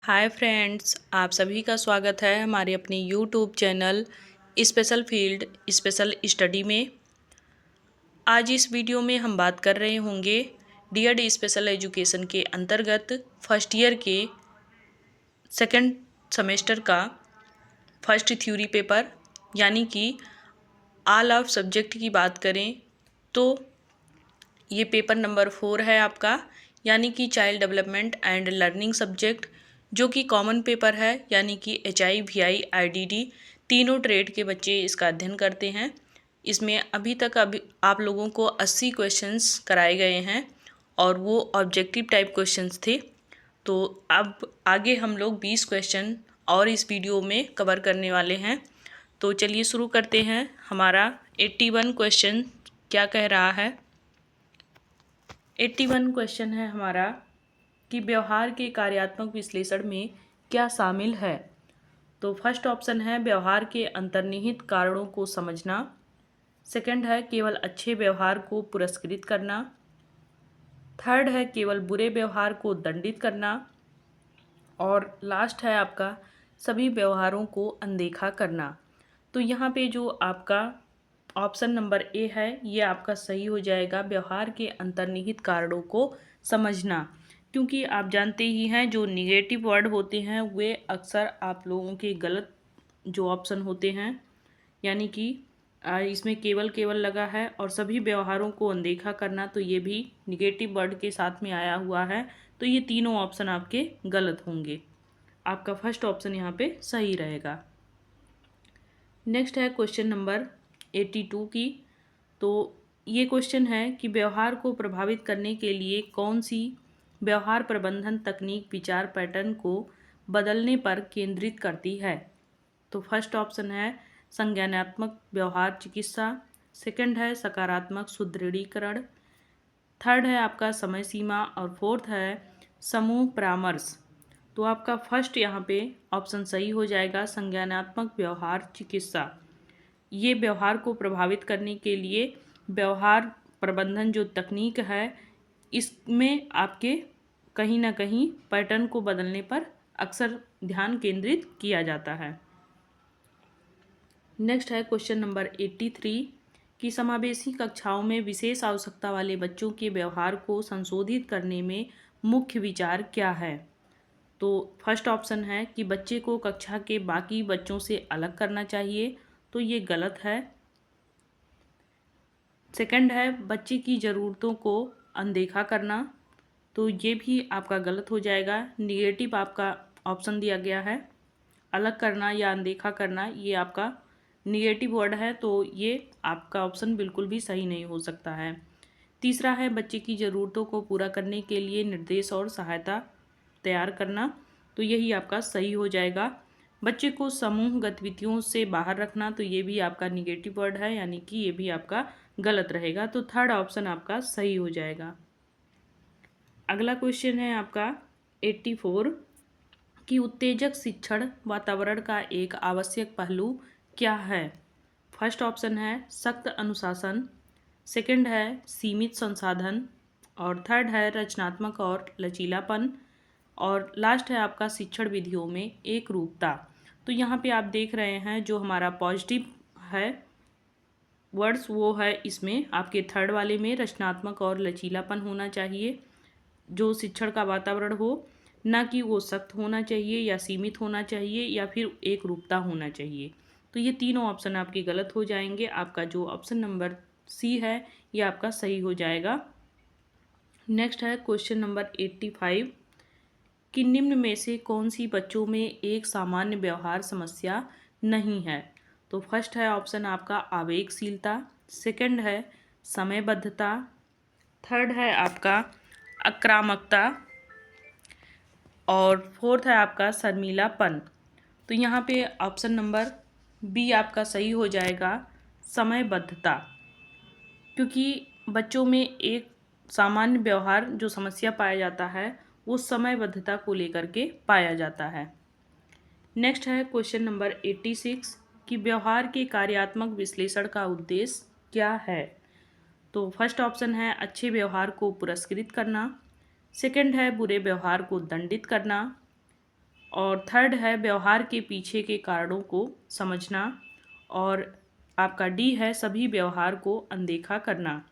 Hi friends, आप सभी का स्वागत है हमारे अपने YouTube channel special field special study में। आज इस वीडियो में हम बात कर रहे होंगे डीएड स्पेशल एजुकेशन के अंतर्गत फर्स्ट ईयर के सेकंड सेमेस्टर का फर्स्ट थ्योरी पेपर यानी कि ऑल ऑफ सब्जेक्ट की बात करें तो ये पेपर नंबर 4 है आपका, यानी कि child development and learning subject, जो कि कॉमन पेपर है, यानी कि HI VI IDD तीनों ट्रेड के बच्चे इसका अध्ययन करते हैं। इसमें अभी तक आप लोगों को 80 क्वेश्चंस कराए गए हैं और वो ऑब्जेक्टिव टाइप क्वेश्चंस थे। तो अब आगे हम लोग 20 क्वेश्चन और इस वीडियो में कवर करने वाले हैं। तो चलिए शुरू करते हैं। हमारा 81 क्वेश्चन क्या कह रहा है। 81 क्वेश्चन है हमारा कि व्यवहार के कार्यात्मक विश्लेषण में क्या शामिल है। तो फर्स्ट ऑप्शन है व्यवहार के अंतर्निहित कारणों को समझना। सेकंड है केवल अच्छे व्यवहार को पुरस्कृत करना। थर्ड है केवल बुरे व्यवहार को दंडित करना। और लास्ट है आपका सभी व्यवहारों को अनदेखा करना। तो यहाँ पे जो आपका ऑप्शन नंबर ए है ये आपका सही हो जाएगा, व्यवहार के अंतर्निहित कारणों को समझना। क्योंकि आप जानते ही हैं जो निगेटिव वर्ड होते हैं वे अक्सर आप लोगों के गलत जो ऑप्शन होते हैं, यानी कि इसमें केवल केवल लगा है और सभी व्यवहारों को अनदेखा करना, तो ये भी निगेटिव वर्ड के साथ में आया हुआ है। तो ये तीनों ऑप्शन आपके गलत होंगे। आपका फर्स्ट ऑप्शन यहाँ पे सही रहेगा। नेक्स्ट है क्वेश्चन नंबर 82 की। तो ये क्वेश्चन है कि व्यवहार को प्रभावित करने के लिए कौन सी व्यवहार प्रबंधन तकनीक विचार पैटर्न को बदलने पर केंद्रित करती है। तो फर्स्ट ऑप्शन है संज्ञानात्मक व्यवहार चिकित्सा। सेकंड है सकारात्मक सुदृढ़ीकरण। थर्ड है आपका समय सीमा और फोर्थ है समूह परामर्श। तो आपका फर्स्ट यहाँ पे ऑप्शन सही हो जाएगा, संज्ञानात्मक व्यवहार चिकित्सा। ये व्यवहार को प्रभावित करने के लिए व्यवहार प्रबंधन जो तकनीक है इसमें आपके कहीं ना कहीं पैटर्न को बदलने पर अक्सर ध्यान केंद्रित किया जाता है। नेक्स्ट है क्वेश्चन नंबर 83 कि समावेशी कक्षाओं में विशेष आवश्यकता वाले बच्चों के व्यवहार को संशोधित करने में मुख्य विचार क्या है। तो फर्स्ट ऑप्शन है कि बच्चे को कक्षा के बाकी बच्चों से अलग करना चाहिए, तो ये गलत है। सेकंड है बच्चे की ज़रूरतों को अनदेखा करना, तो ये भी आपका गलत हो जाएगा। निगेटिव आपका ऑप्शन दिया गया है। अलग करना या अनदेखा करना ये आपका निगेटिव वर्ड है, तो ये आपका ऑप्शन बिल्कुल भी सही नहीं हो सकता है। तीसरा है बच्चे की ज़रूरतों को पूरा करने के लिए निर्देश और सहायता तैयार करना, तो यही आपका सही हो जाएगा। बच्चे को समूह गतिविधियों से बाहर रखना, तो ये भी आपका निगेटिव वर्ड है, यानी कि ये भी आपका गलत रहेगा। तो थर्ड ऑप्शन आपका सही हो जाएगा। अगला क्वेश्चन है आपका 84 कि उत्तेजक शिक्षण वातावरण का एक आवश्यक पहलू क्या है। फर्स्ट ऑप्शन है सख्त अनुशासन। सेकंड है सीमित संसाधन। और थर्ड है रचनात्मक और लचीलापन। और लास्ट है आपका शिक्षण विधियों में एक रूपता। तो यहाँ पे आप देख रहे हैं जो हमारा पॉजिटिव है वर्ड्स वो है इसमें आपके थर्ड वाले में रचनात्मक और लचीलापन होना चाहिए, जो शिक्षण का वातावरण हो, ना कि वो सख्त होना चाहिए या सीमित होना चाहिए या फिर एक रूपता होना चाहिए। तो ये तीनों ऑप्शन आपके गलत हो जाएंगे। आपका जो ऑप्शन नंबर सी है ये आपका सही हो जाएगा। नेक्स्ट है क्वेश्चन नंबर 85 कि निम्न में से कौन सी बच्चों में एक सामान्य व्यवहार समस्या नहीं है। तो फर्स्ट है ऑप्शन आपका आवेगशीलता। सेकंड है समयबद्धता। थर्ड है आपका आक्रामकता। और फोर्थ है आपका शर्मीलापन। तो यहाँ पे ऑप्शन नंबर बी आपका सही हो जाएगा, समयबद्धता। क्योंकि बच्चों में एक सामान्य व्यवहार जो समस्या पाया जाता है वो समयबद्धता को लेकर के पाया जाता है। नेक्स्ट है क्वेश्चन नंबर 86 कि व्यवहार के कार्यात्मक विश्लेषण का उद्देश्य क्या है। तो फर्स्ट ऑप्शन है अच्छे व्यवहार को पुरस्कृत करना। सेकंड है बुरे व्यवहार को दंडित करना। और थर्ड है व्यवहार के पीछे के कारणों को समझना, और आपका डी है सभी व्यवहार को अनदेखा करना।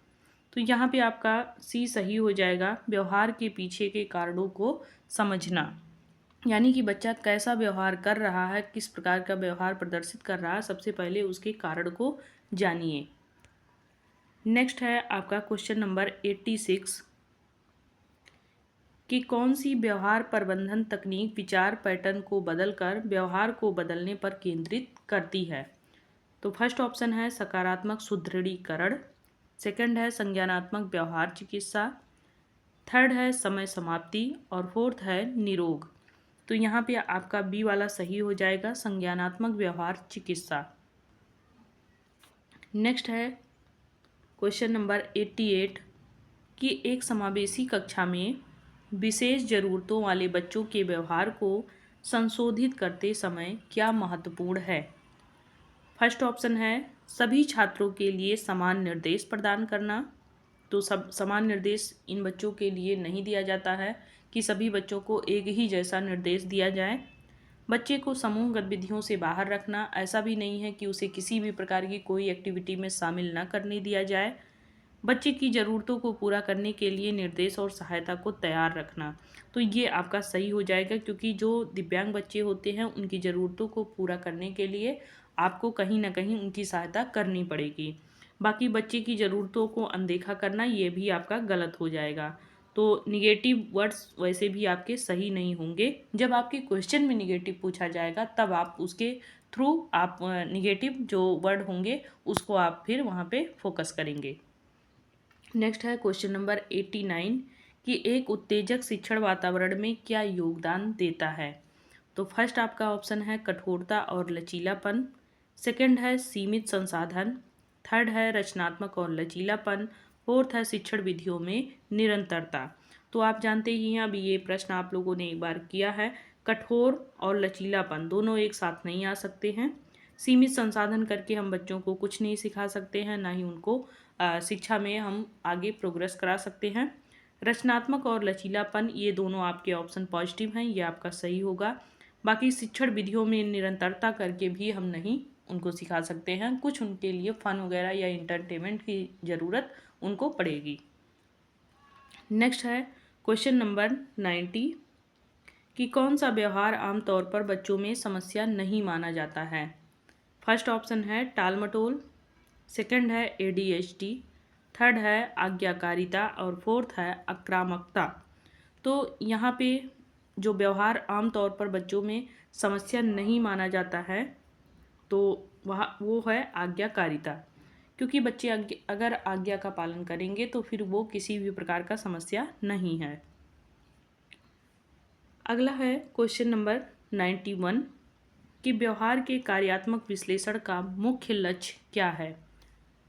तो यहाँ पे आपका सी सही हो जाएगा, व्यवहार के पीछे के कारणों को समझना, यानी कि बच्चा कैसा व्यवहार कर रहा है, किस प्रकार का व्यवहार प्रदर्शित कर रहा है, सबसे पहले उसके कारण को जानिए। नेक्स्ट है आपका क्वेश्चन नंबर 86 कि कौन सी व्यवहार प्रबंधन तकनीक विचार पैटर्न को बदलकर व्यवहार को बदलने पर केंद्रित करती है। तो फर्स्ट ऑप्शन है सकारात्मक सुदृढ़ीकरण, सेकंड है संज्ञानात्मक व्यवहार चिकित्सा, थर्ड है समय समाप्ति, और फोर्थ है निरोग। तो यहाँ पे आपका बी वाला सही हो जाएगा, संज्ञानात्मक व्यवहार चिकित्सा। नेक्स्ट है क्वेश्चन नंबर 88 कि एक समावेशी कक्षा में विशेष ज़रूरतों वाले बच्चों के व्यवहार को संशोधित करते समय क्या महत्वपूर्ण है। फर्स्ट ऑप्शन है सभी छात्रों के लिए समान निर्देश प्रदान करना। तो सब समान निर्देश इन बच्चों के लिए नहीं दिया जाता है कि सभी बच्चों को एक ही जैसा निर्देश दिया जाए। बच्चे को समूह गतिविधियों से बाहर रखना, ऐसा भी नहीं है कि उसे किसी भी प्रकार की कोई एक्टिविटी में शामिल न करने दिया जाए। बच्चे की ज़रूरतों को पूरा करने के लिए निर्देश और सहायता को तैयार रखना। तो ये आपका सही हो जाएगा, क्योंकि जो दिव्यांग बच्चे होते हैं उनकी ज़रूरतों को पूरा करने के लिए आपको कहीं ना कहीं उनकी सहायता करनी पड़ेगी। बाकी बच्चे की ज़रूरतों को अनदेखा करना ये भी आपका गलत हो जाएगा। तो निगेटिव वर्ड्स वैसे भी आपके सही नहीं होंगे। जब आपके क्वेश्चन में निगेटिव पूछा जाएगा तब आप उसके थ्रू आप निगेटिव जो वर्ड होंगे उसको आप फिर वहाँ पे फोकस करेंगे। नेक्स्ट है क्वेश्चन नंबर 89 कि एक उत्तेजक शिक्षण वातावरण में क्या योगदान देता है। तो फर्स्ट आपका ऑप्शन है कठोरता और लचीलापन, सेकंड है सीमित संसाधन, थर्ड है रचनात्मक और लचीलापन, फोर्थ है शिक्षण विधियों में निरंतरता। तो आप जानते ही हैं, अभी ये प्रश्न आप लोगों ने एक बार किया है, कठोर और लचीलापन दोनों एक साथ नहीं आ सकते हैं। सीमित संसाधन करके हम बच्चों को कुछ नहीं सिखा सकते हैं, ना ही उनको शिक्षा में हम आगे प्रोग्रेस करा सकते हैं। रचनात्मक और लचीलापन ये दोनों आपके ऑप्शन पॉजिटिव हैं, ये आपका सही होगा। बाकी शिक्षण विधियों में निरंतरता करके भी हम नहीं उनको सिखा सकते हैं, कुछ उनके लिए फन वगैरह या इंटरटेनमेंट की ज़रूरत उनको पड़ेगी। नेक्स्ट है क्वेश्चन नंबर 90 कि कौन सा व्यवहार आमतौर पर बच्चों में समस्या नहीं माना जाता है। फर्स्ट ऑप्शन है टाल मटोल, सेकंड है ADHD, थर्ड है आज्ञाकारिता, और फोर्थ है आक्रामकता। तो यहाँ पे जो व्यवहार आमतौर पर बच्चों में समस्या नहीं माना जाता है तो वो है आज्ञाकारिता, क्योंकि बच्चे अगर आज्ञा का पालन करेंगे तो फिर वो किसी भी प्रकार का समस्या नहीं है। अगला है क्वेश्चन नंबर 91 कि व्यवहार के कार्यात्मक विश्लेषण का मुख्य लक्ष्य क्या है।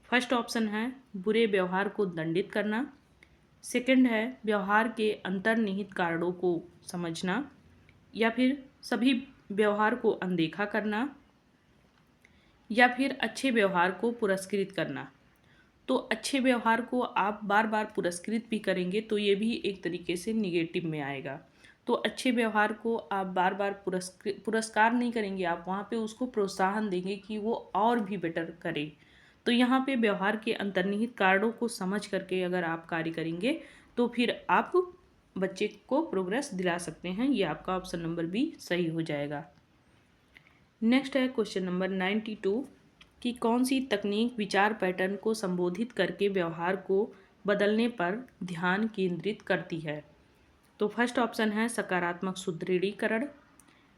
फर्स्ट ऑप्शन है बुरे व्यवहार को दंडित करना, सेकंड है व्यवहार के अंतर्निहित कारणों को समझना, या फिर सभी व्यवहार को अनदेखा करना, या फिर अच्छे व्यवहार को पुरस्कृत करना। तो अच्छे व्यवहार को आप बार बार पुरस्कृत भी करेंगे तो ये भी एक तरीके से निगेटिव में आएगा। तो अच्छे व्यवहार को आप बार बार पुरस्कार नहीं करेंगे, आप वहाँ पे उसको प्रोत्साहन देंगे कि वो और भी बेटर करे। तो यहाँ पे व्यवहार के अंतर्निहित कारणों को समझ करके अगर आप कार्य करेंगे तो फिर आप बच्चे को प्रोग्रेस दिला सकते हैं। ये आपका ऑप्शन नंबर बी सही हो जाएगा। नेक्स्ट है क्वेश्चन नंबर 92 कि कौन सी तकनीक विचार पैटर्न को संबोधित करके व्यवहार को बदलने पर ध्यान केंद्रित करती है। तो फर्स्ट ऑप्शन है सकारात्मक सुदृढ़ीकरण,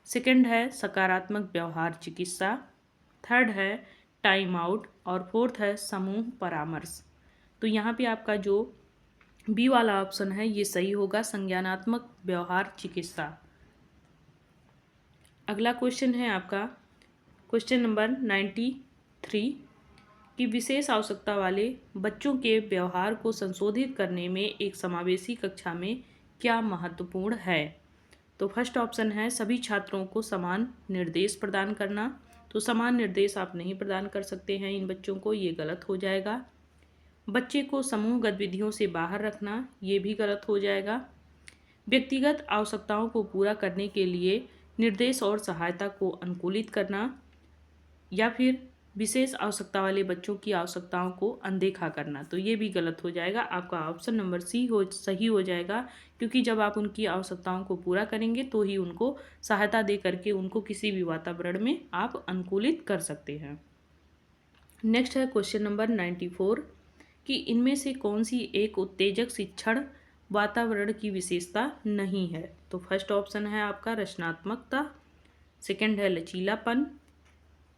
सेकंड है सकारात्मक व्यवहार चिकित्सा, थर्ड है टाइम आउट, और फोर्थ है समूह परामर्श। तो यहाँ पे आपका जो बी वाला ऑप्शन है ये सही होगा, संज्ञानात्मक व्यवहार चिकित्सा। अगला क्वेश्चन है आपका क्वेश्चन नंबर 93 कि विशेष आवश्यकता वाले बच्चों के व्यवहार को संशोधित करने में एक समावेशी कक्षा में क्या महत्वपूर्ण है। तो फर्स्ट ऑप्शन है सभी छात्रों को समान निर्देश प्रदान करना। तो समान निर्देश आप नहीं प्रदान कर सकते हैं इन बच्चों को, ये गलत हो जाएगा। बच्चे को समूह गतिविधियों से बाहर रखना, ये भी गलत हो जाएगा। व्यक्तिगत आवश्यकताओं को पूरा करने के लिए निर्देश और सहायता को अनुकूलित करना, या फिर विशेष आवश्यकता वाले बच्चों की आवश्यकताओं को अनदेखा करना। तो ये भी गलत हो जाएगा, आपका ऑप्शन नंबर सी सही हो जाएगा, क्योंकि जब आप उनकी आवश्यकताओं को पूरा करेंगे तो ही उनको सहायता दे करके उनको किसी भी वातावरण में आप अनुकूलित कर सकते हैं। नेक्स्ट है क्वेश्चन नंबर 94 कि इनमें से कौन सी एक उत्तेजक शिक्षण वातावरण की विशेषता नहीं है। तो फर्स्ट ऑप्शन है आपका रचनात्मकता, सेकंड है लचीलापन,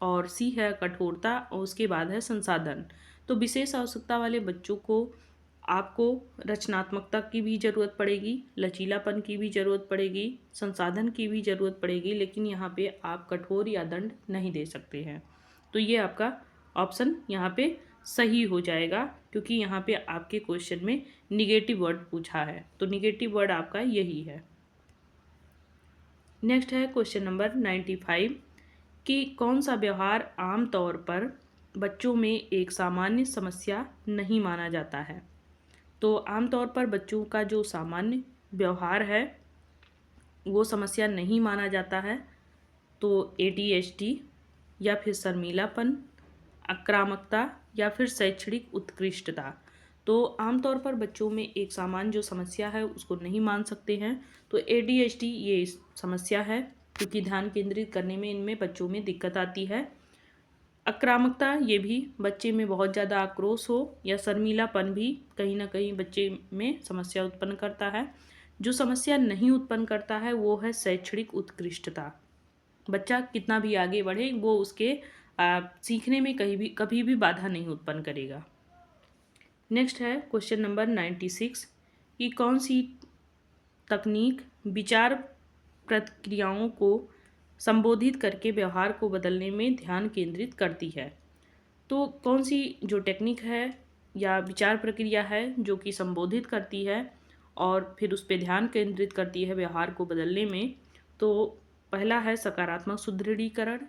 और सी है कठोरता, और उसके बाद है संसाधन। तो विशेष आवश्यकता वाले बच्चों को आपको रचनात्मकता की भी ज़रूरत पड़ेगी, लचीलापन की भी ज़रूरत पड़ेगी, संसाधन की भी ज़रूरत पड़ेगी, लेकिन यहाँ पे आप कठोर या दंड नहीं दे सकते हैं। तो ये आपका ऑप्शन यहाँ पे सही हो जाएगा, क्योंकि यहाँ पे आपके क्वेश्चन में निगेटिव वर्ड पूछा है, तो निगेटिव वर्ड आपका यही है। नेक्स्ट है क्वेश्चन नंबर 95 कि कौन सा व्यवहार आमतौर पर बच्चों में एक सामान्य समस्या नहीं माना जाता है। तो आमतौर पर बच्चों का जो सामान्य व्यवहार है वो समस्या नहीं माना जाता है। तो ADHD, या फिर शर्मीलापन, आक्रामकता, या फिर शैक्षणिक उत्कृष्टता। तो आमतौर पर बच्चों में एक सामान्य जो समस्या है उसको नहीं मान सकते हैं। तो ADHD ये समस्या है, क्योंकि ध्यान केंद्रित करने में इनमें बच्चों में दिक्कत आती है। आक्रामकता, ये भी बच्चे में बहुत ज़्यादा आक्रोश हो या शर्मीलापन भी कहीं ना कहीं बच्चे में समस्या उत्पन्न करता है। जो समस्या नहीं उत्पन्न करता है वो है शैक्षणिक उत्कृष्टता। बच्चा कितना भी आगे बढ़े वो उसके सीखने में कभी भी बाधा नहीं उत्पन्न करेगा। नेक्स्ट है क्वेश्चन नंबर 96 कि कौन सी तकनीक विचार प्रक्रियाओं को संबोधित करके व्यवहार को बदलने में ध्यान केंद्रित करती है। तो कौन सी जो टेक्निक है या विचार प्रक्रिया है जो कि संबोधित करती है और फिर उस पर ध्यान केंद्रित करती है व्यवहार को बदलने में। तो पहला है सकारात्मक सुदृढ़ीकरण,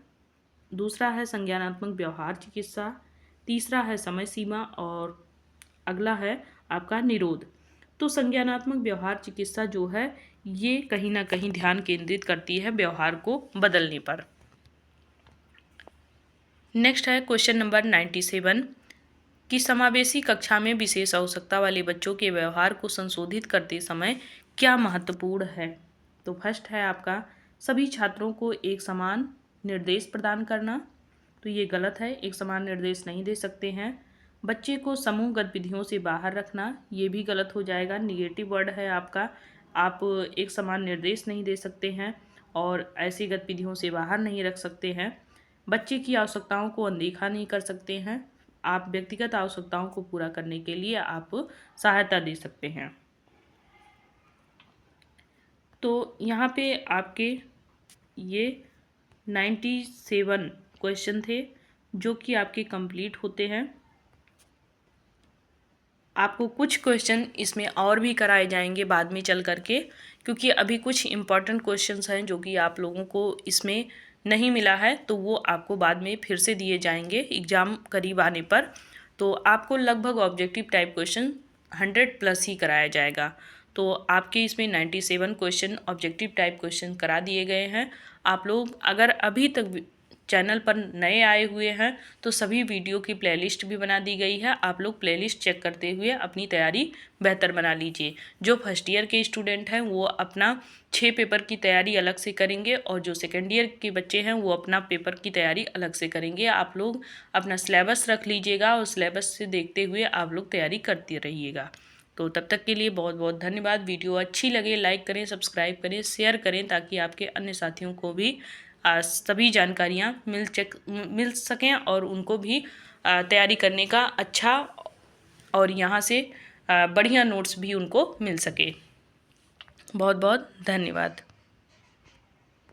दूसरा है संज्ञानात्मक व्यवहार चिकित्सा, तीसरा है समय सीमा, और अगला है आपका निरोध। तो संज्ञानात्मक व्यवहार चिकित्सा जो है ये कहीं ना कहीं ध्यान केंद्रित करती है व्यवहार को बदलने पर। नेक्स्ट है क्वेश्चन नंबर 97 कि समावेशी कक्षा में विशेष आवश्यकता वाले बच्चों के व्यवहार को संशोधित करते समय क्या महत्वपूर्ण है। तो फर्स्ट है आपका सभी छात्रों को एक समान निर्देश प्रदान करना। तो ये गलत है, एक समान निर्देश नहीं दे सकते हैं। बच्चे को समूह गतिविधियों से बाहर रखना, ये भी गलत हो जाएगा, निगेटिव वर्ड है आपका। आप एक समान निर्देश नहीं दे सकते हैं और ऐसी गतिविधियों से बाहर नहीं रख सकते हैं। बच्चे की आवश्यकताओं को अनदेखा नहीं कर सकते हैं। आप व्यक्तिगत आवश्यकताओं को पूरा करने के लिए आप सहायता दे सकते हैं। तो यहाँ पे आपके ये 97 क्वेश्चन थे जो कि आपके कंप्लीट होते हैं। आपको कुछ क्वेश्चन इसमें और भी कराए जाएंगे बाद में चल करके, क्योंकि अभी कुछ इम्पॉर्टेंट क्वेश्चंस हैं जो कि आप लोगों को इसमें नहीं मिला है, तो वो आपको बाद में फिर से दिए जाएंगे एग्ज़ाम करीब आने पर। तो आपको लगभग ऑब्जेक्टिव टाइप क्वेश्चन 100+ ही कराया जाएगा। तो आपके इसमें 97 क्वेश्चन ऑब्जेक्टिव टाइप क्वेश्चन करा दिए गए हैं। आप लोग अगर अभी तक चैनल पर नए आए हुए हैं तो सभी वीडियो की प्लेलिस्ट भी बना दी गई है, आप लोग प्लेलिस्ट चेक करते हुए अपनी तैयारी बेहतर बना लीजिए। जो फर्स्ट ईयर के स्टूडेंट हैं वो अपना 6 पेपर की तैयारी अलग से करेंगे और जो सेकेंड ईयर के बच्चे हैं वो अपना पेपर की तैयारी अलग से करेंगे। आप लोग अपना सिलेबस रख लीजिएगा और सिलेबस से देखते हुए आप लोग तैयारी करते रहिएगा। तो तब तक के लिए बहुत बहुत धन्यवाद। वीडियो अच्छी लगे लाइक करें, सब्सक्राइब करें, शेयर करें ताकि आपके अन्य साथियों को भी सभी जानकारियाँ मिल सकें और उनको भी तैयारी करने का अच्छा और यहाँ से बढ़िया नोट्स भी उनको मिल सके। बहुत बहुत धन्यवाद।